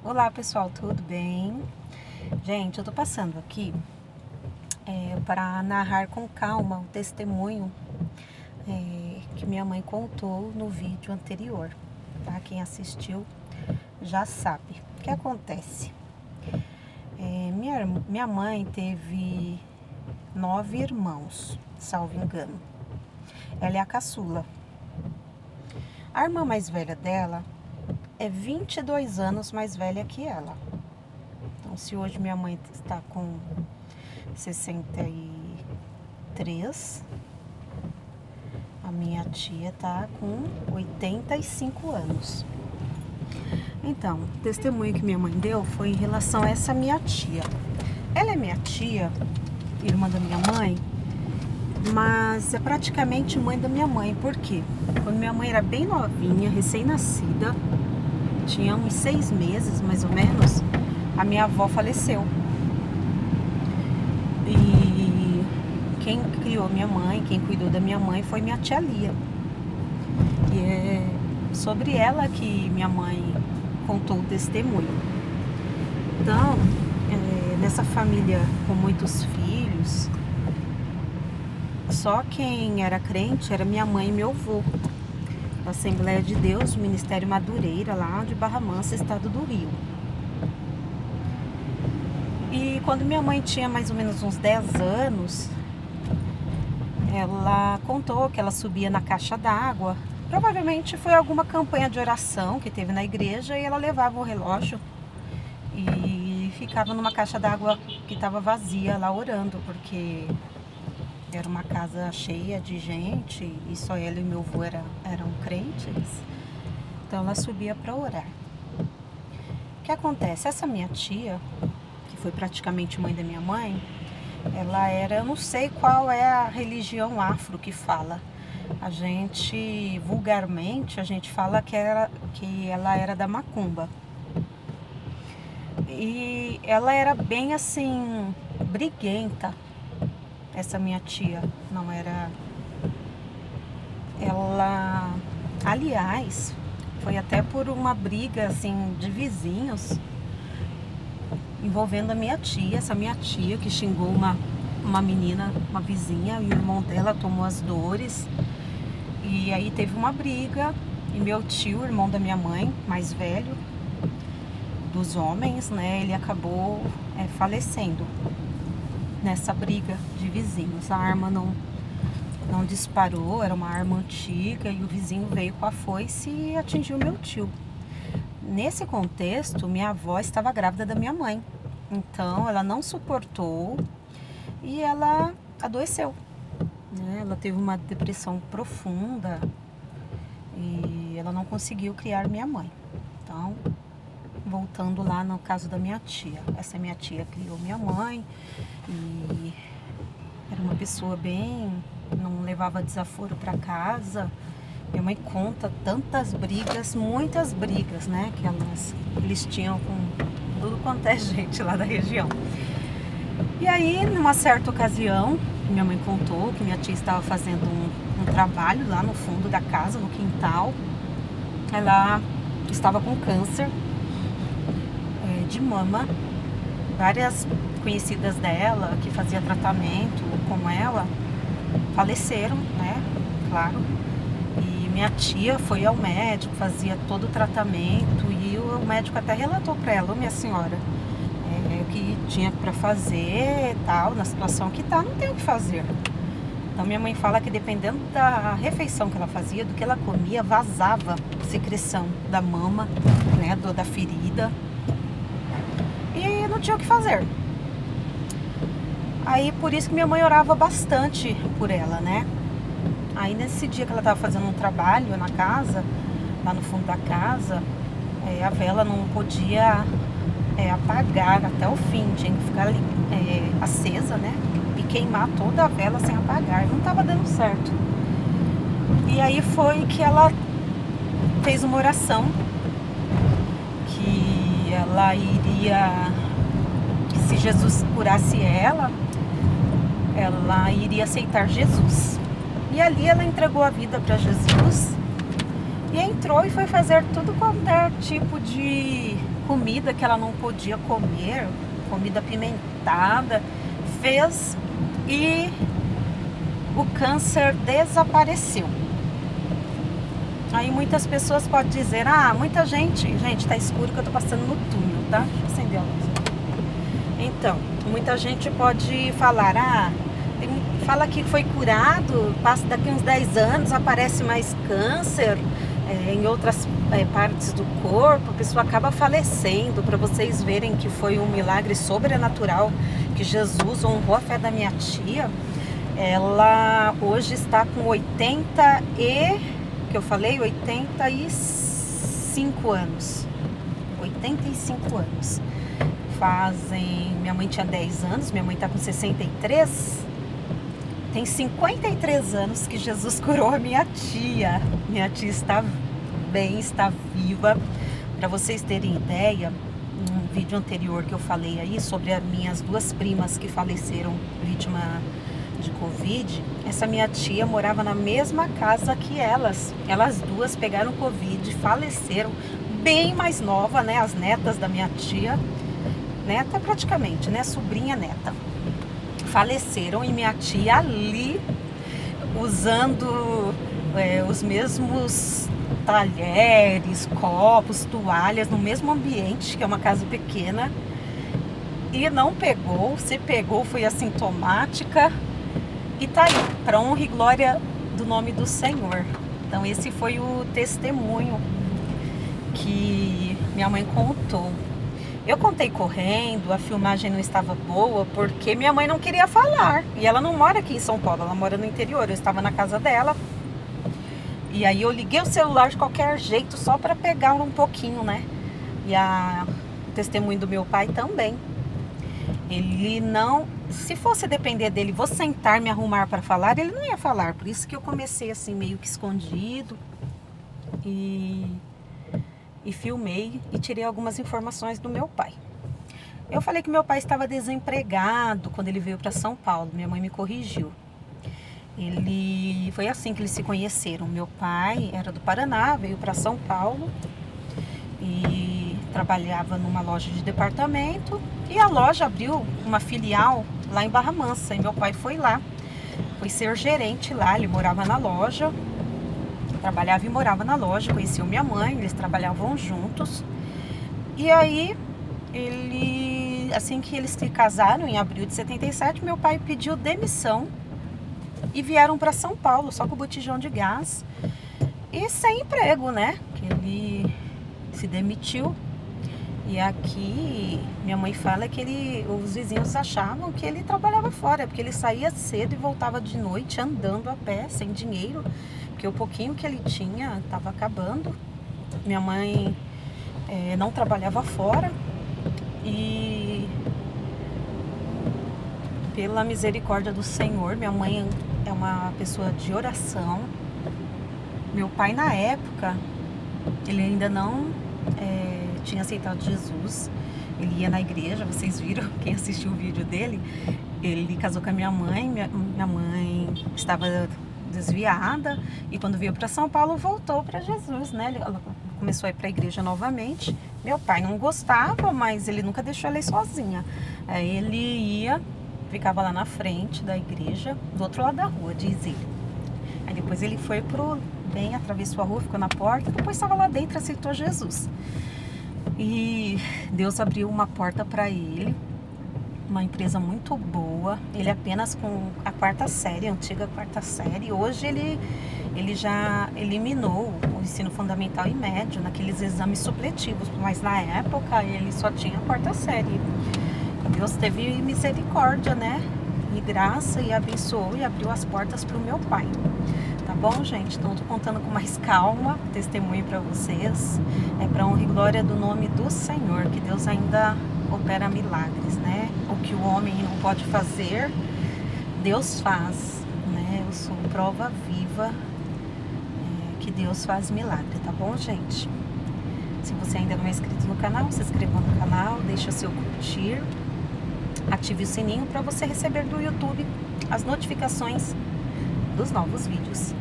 Olá pessoal, tudo bem? Gente, eu tô passando aqui para narrar com calma o testemunho que minha mãe contou no vídeo anterior, tá? Quem assistiu já sabe. O que acontece? Minha mãe teve 9 irmãos, salvo engano. Ela é a caçula. A irmã mais velha dela é 22 anos mais velha que ela. Então, se hoje minha mãe está com 63, a minha tia está com 85 anos. Então, o testemunho que minha mãe deu foi em relação a essa minha tia. Ela é minha tia, irmã da minha mãe, mas é praticamente mãe da minha mãe. Por quê? Quando minha mãe era bem novinha, recém-nascida, tinha uns 6 meses mais ou menos, a minha avó faleceu. E quem criou minha mãe, quem cuidou da minha mãe foi minha tia Lia. E é sobre ela que minha mãe contou o testemunho. Então, nessa família com muitos filhos, só quem era crente era minha mãe e meu avô, da Assembleia de Deus, do Ministério Madureira, lá de Barra Mansa, estado do Rio. E quando minha mãe tinha mais ou menos uns 10 anos, ela contou que ela subia na caixa d'água. Provavelmente foi alguma campanha de oração que teve na igreja e ela levava o relógio e ficava numa caixa d'água que estava vazia lá orando, porque era uma casa cheia de gente e só ela e meu avô eram crentes. Então ela subia para orar. O que acontece? Essa minha tia, que foi praticamente mãe da minha mãe, ela era, eu não sei qual é a religião afro que fala. A gente, vulgarmente, a gente fala que ela era da macumba. E ela era bem assim, briguenta. Essa minha tia não era... Ela, aliás, foi até por uma briga assim de vizinhos envolvendo a minha tia, essa minha tia que xingou uma menina, uma vizinha, e o irmão dela tomou as dores. E aí teve uma briga e meu tio, irmão da minha mãe, mais velho dos homens, né, ele acabou falecendo nessa briga de vizinhos. A arma não disparou, era uma arma antiga, e o vizinho veio com a foice e atingiu meu tio. Nesse contexto, minha avó estava grávida da minha mãe, então ela não suportou e ela adoeceu, né? Ela teve uma depressão profunda e ela não conseguiu criar minha mãe. Então, voltando lá no caso da minha tia, essa minha tia criou minha mãe e era uma pessoa bem, não levava desaforo para casa. Minha mãe conta tantas brigas, muitas brigas, né, que eles tinham com tudo quanto é gente lá da região. E aí, numa certa ocasião, minha mãe contou que minha tia estava fazendo um trabalho lá no fundo da casa, no quintal. Ela estava com câncer de mama. Várias conhecidas dela que fazia tratamento com ela faleceram, né? Claro. E minha tia foi ao médico, fazia todo o tratamento, e o médico até relatou para ela: minha senhora, o que tinha para fazer, tal, na situação que tá, não tem o que fazer. Então minha mãe fala que dependendo da refeição que ela fazia, do que ela comia, vazava secreção da mama, né, da ferida. E não tinha o que fazer. Aí por isso que minha mãe orava bastante por ela, né? Aí nesse dia que ela estava fazendo um trabalho na casa, lá no fundo da casa, a vela não podia apagar até o fim, tinha que ficar ali, acesa, né? E queimar toda a vela sem apagar. Não estava dando certo. E aí foi que ela fez uma oração que ela iria, que se Jesus curasse ela iria aceitar Jesus. E ali ela entregou a vida para Jesus e entrou e foi fazer tudo qualquer tipo de comida que ela não podia comer, comida apimentada, fez e o câncer desapareceu. Aí muitas pessoas podem dizer, muita gente, tá escuro que eu tô passando no túnel, tá? Deixa eu acender a luz aqui. Então, muita gente pode falar, fala que foi curado, passa daqui uns 10 anos, aparece mais câncer em outras partes do corpo, a pessoa acaba falecendo, para vocês verem que foi um milagre sobrenatural, que Jesus honrou a fé da minha tia. Ela hoje está com 85 anos. 85 anos. Minha mãe tinha 10 anos, minha mãe está com 63. Tem 53 anos que Jesus curou a minha tia. Minha tia está bem, está viva. Para vocês terem ideia, um vídeo anterior que eu falei aí sobre as minhas duas primas que faleceram vítima de Covid, essa minha tia morava na mesma casa que elas. Elas duas pegaram Covid, faleceram, bem mais nova, né? As netas da minha tia, neta praticamente, né? Sobrinha neta. Faleceram e minha tia ali, usando os mesmos talheres, copos, toalhas, no mesmo ambiente, que é uma casa pequena, e não pegou. Se pegou, foi assintomática. E tá aí, para honra e glória do nome do Senhor. Então esse foi o testemunho que minha mãe contou. Eu contei correndo, a filmagem não estava boa, porque minha mãe não queria falar. E ela não mora aqui em São Paulo, ela mora no interior. Eu estava na casa dela. E aí eu liguei o celular de qualquer jeito, só para pegar um pouquinho, né? E o testemunho do meu pai também. Ele não... Se fosse depender dele, vou sentar, me arrumar para falar, ele não ia falar. Por isso que eu comecei assim, meio que escondido. E filmei e tirei algumas informações do meu pai. Eu falei que meu pai estava desempregado quando ele veio para São Paulo. Minha mãe me corrigiu. Foi assim que eles se conheceram. Meu pai era do Paraná, veio para São Paulo e trabalhava numa loja de departamento. E a loja abriu uma filial lá em Barra Mansa. E meu pai foi lá, foi ser gerente lá. Ele morava na loja, trabalhava e morava na loja. Conheceu minha mãe, eles trabalhavam juntos. E aí, assim que eles se casaram, em abril de 77, meu pai pediu demissão e vieram para São Paulo, só com o botijão de gás e sem emprego, né? Que ele se demitiu. E aqui, minha mãe fala que os vizinhos achavam que ele trabalhava fora, porque ele saía cedo e voltava de noite andando a pé, sem dinheiro, porque o pouquinho que ele tinha estava acabando. Minha mãe não trabalhava fora e, pela misericórdia do Senhor, minha mãe é uma pessoa de oração. Meu pai, na época, ele ainda não tinha aceitado Jesus. Ele ia na igreja, vocês viram, quem assistiu o vídeo dele. Ele casou com a minha mãe. Minha mãe estava desviada e quando veio para São Paulo voltou para Jesus, né? Ela começou a ir para a igreja novamente. Meu pai não gostava, mas ele nunca deixou ela ir sozinha. Aí ele ia, ficava lá na frente da igreja, do outro lado da rua, diz ele. Aí depois ele foi bem, atravessou a rua, ficou na porta, depois estava lá dentro, aceitou Jesus. E Deus abriu uma porta para ele, uma empresa muito boa. Ele apenas com a quarta série, a antiga quarta série. Hoje ele já eliminou o ensino fundamental e médio naqueles exames supletivos, mas na época ele só tinha a quarta série. Deus teve misericórdia, né? E graça, e abençoou e abriu as portas para o meu pai. Tá bom, gente? Então, tô contando com mais calma, testemunho para vocês. É para honra e glória do nome do Senhor, que Deus ainda opera milagres, né? O que o homem não pode fazer, Deus faz, né? Eu sou prova viva que Deus faz milagre, tá bom, gente? Se você ainda não é inscrito no canal, se inscreva no canal, deixa seu curtir, ative o sininho para você receber do YouTube as notificações dos novos vídeos.